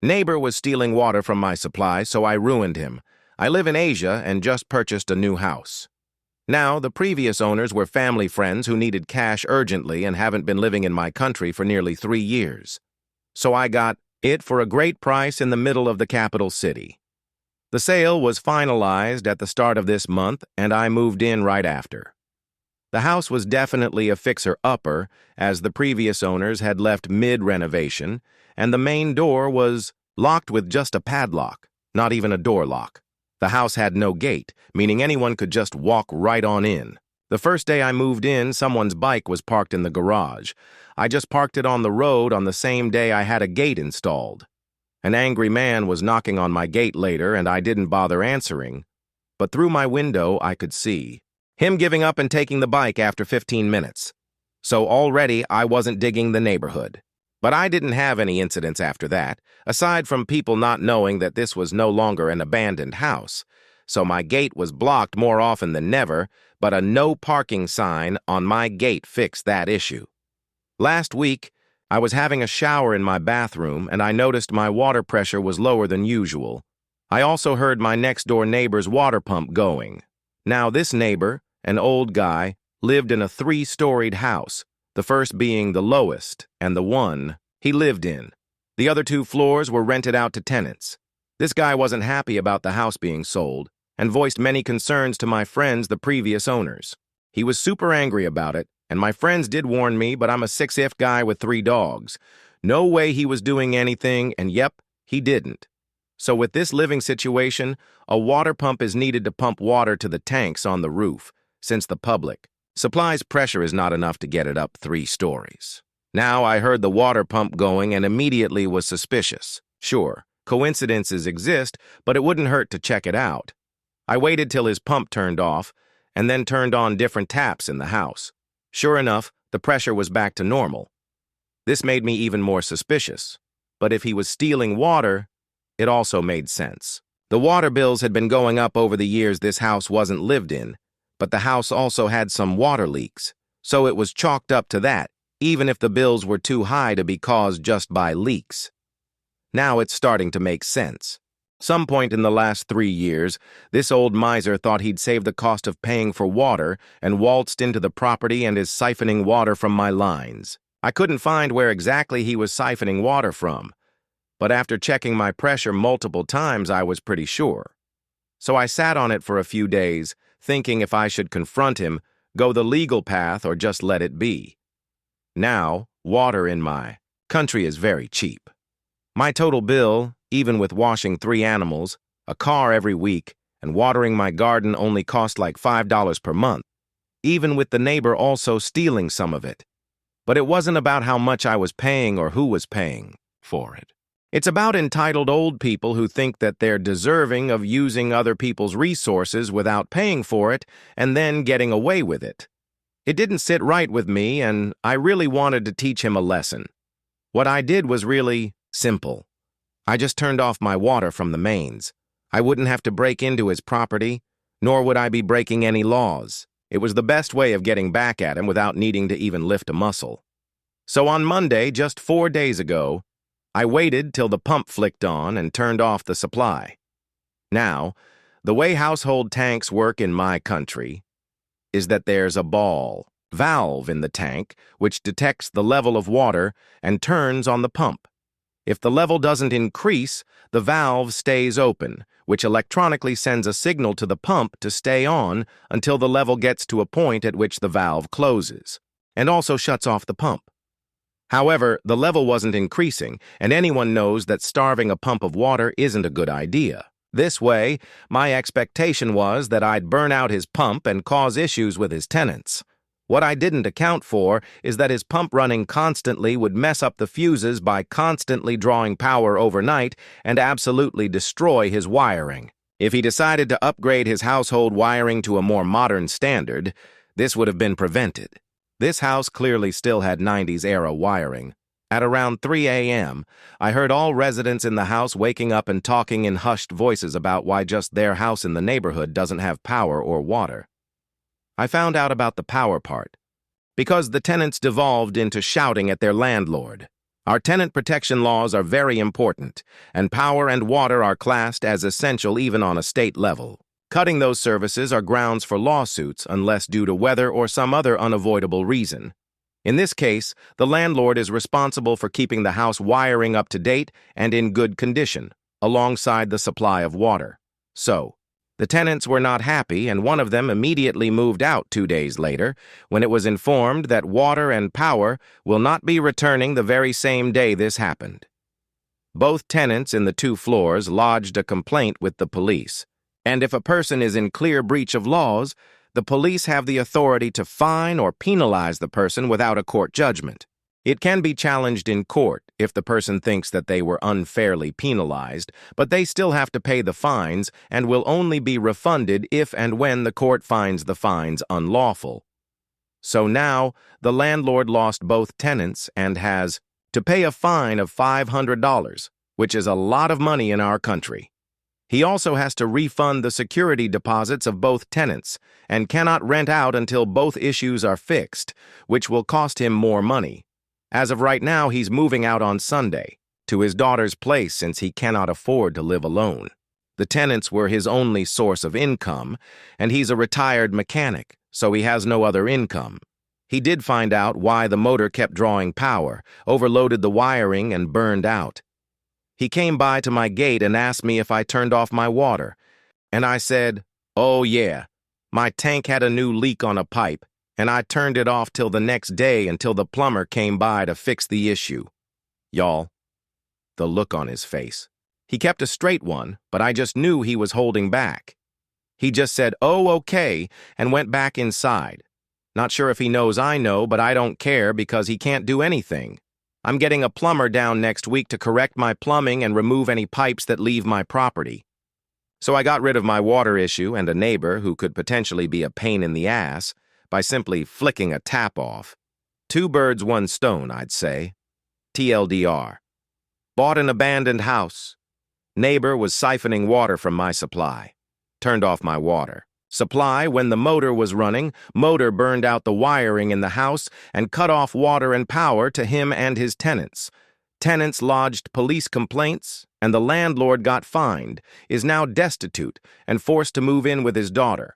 Neighbor was stealing water from my supply, so I ruined him. I live in Asia and just purchased a new house. Now, the previous owners were family friends who needed cash urgently and haven't been living in my country for nearly 3 years. So I got it for a great price in the middle of the capital city. The sale was finalized at the start of this month, and I moved in right after. The house was definitely a fixer-upper, as the previous owners had left mid-renovation, and the main door was locked with just a padlock, not even a door lock. The house had no gate, meaning anyone could just walk right on in. The first day I moved in, someone's bike was parked in the garage. I just parked it on the road on the same day I had a gate installed. An angry man was knocking on my gate later, and I didn't bother answering. But through my window, I could see him giving up and taking the bike after 15 minutes. So already I wasn't digging the neighborhood. But I didn't have any incidents after that, aside from people not knowing that this was no longer an abandoned house. So my gate was blocked more often than never, but a no parking sign on my gate fixed that issue. Last week, I was having a shower in my bathroom, and I noticed my water pressure was lower than usual. I also heard my next-door neighbor's water pump going. Now, this neighbor, an old guy, lived in a 3-storied house, the first being the lowest and the one he lived in. The other 2 floors were rented out to tenants. This guy wasn't happy about the house being sold and voiced many concerns to my friends, the previous owners. He was super angry about it, and my friends did warn me, but I'm a 6'F guy with 3 dogs. No way he was doing anything, and yep, he didn't. So with this living situation, a water pump is needed to pump water to the tanks on the roof, since the public supply's pressure is not enough to get it up 3 stories. Now I heard the water pump going and immediately was suspicious. Sure, coincidences exist, but it wouldn't hurt to check it out. I waited till his pump turned off, and then turned on different taps in the house. Sure enough, the pressure was back to normal. This made me even more suspicious. But if he was stealing water, it also made sense. The water bills had been going up over the years this house wasn't lived in, but the house also had some water leaks, so it was chalked up to that, even if the bills were too high to be caused just by leaks. Now it's starting to make sense. Some point in the last 3 years, this old miser thought he'd save the cost of paying for water and waltzed into the property and is siphoning water from my lines. I couldn't find where exactly he was siphoning water from, but after checking my pressure multiple times, I was pretty sure. So I sat on it for a few days, thinking if I should confront him, go the legal path, or just let it be. Now, water in my country is very cheap. My total bill, even with washing 3 animals, a car every week, and watering my garden only cost like $5 per month, even with the neighbor also stealing some of it. But it wasn't about how much I was paying or who was paying for it. It's about entitled old people who think that they're deserving of using other people's resources without paying for it and then getting away with it. It didn't sit right with me, and I really wanted to teach him a lesson. What I did was really simple. I just turned off my water from the mains. I wouldn't have to break into his property, nor would I be breaking any laws. It was the best way of getting back at him without needing to even lift a muscle. So on Monday, just 4 days ago, I waited till the pump flicked on and turned off the supply. Now, the way household tanks work in my country is that there's a valve in the tank which detects the level of water and turns on the pump. If the level doesn't increase, the valve stays open, which electronically sends a signal to the pump to stay on until the level gets to a point at which the valve closes, and also shuts off the pump. However, the level wasn't increasing, and anyone knows that starving a pump of water isn't a good idea. This way, my expectation was that I'd burn out his pump and cause issues with his tenants. What I didn't account for is that his pump running constantly would mess up the fuses by constantly drawing power overnight and absolutely destroy his wiring. If he decided to upgrade his household wiring to a more modern standard, this would have been prevented. This house clearly still had 90s-era wiring. At around 3 a.m., I heard all residents in the house waking up and talking in hushed voices about why just their house in the neighborhood doesn't have power or water. I found out about the power part because the tenants devolved into shouting at their landlord. Our tenant protection laws are very important, and power and water are classed as essential even on a state level. Cutting those services are grounds for lawsuits unless due to weather or some other unavoidable reason. In this case, the landlord is responsible for keeping the house wiring up to date and in good condition, alongside the supply of water. So, the tenants were not happy, and one of them immediately moved out 2 days later when it was informed that water and power will not be returning the very same day this happened. Both tenants in the 2 floors lodged a complaint with the police, and if a person is in clear breach of laws, the police have the authority to fine or penalize the person without a court judgment. It can be challenged in court if the person thinks that they were unfairly penalized, but they still have to pay the fines and will only be refunded if and when the court finds the fines unlawful. So now, the landlord lost both tenants and has to pay a fine of $500, which is a lot of money in our country. He also has to refund the security deposits of both tenants and cannot rent out until both issues are fixed, which will cost him more money. As of right now, he's moving out on Sunday to his daughter's place since he cannot afford to live alone. The tenants were his only source of income, and he's a retired mechanic, so he has no other income. He did find out why the motor kept drawing power, overloaded the wiring, and burned out. He came by to my gate and asked me if I turned off my water, and I said, "Oh yeah, my tank had a new leak on a pipe, and I turned it off till the next day until the plumber came by to fix the issue." Y'all, the look on his face. He kept a straight one, but I just knew he was holding back. He just said, "Oh, okay," and went back inside. Not sure if he knows I know, but I don't care because he can't do anything. I'm getting a plumber down next week to correct my plumbing and remove any pipes that leave my property. So I got rid of my water issue and a neighbor who could potentially be a pain in the ass by simply flicking a tap off. 2 birds, 1 stone, I'd say. TLDR. Bought an abandoned house. Neighbor was siphoning water from my supply. Turned off my water. Supply, when the motor was running, motor burned out the wiring in the house and cut off water and power to him and his tenants. Tenants lodged police complaints, and the landlord got fined, is now destitute, and forced to move in with his daughter.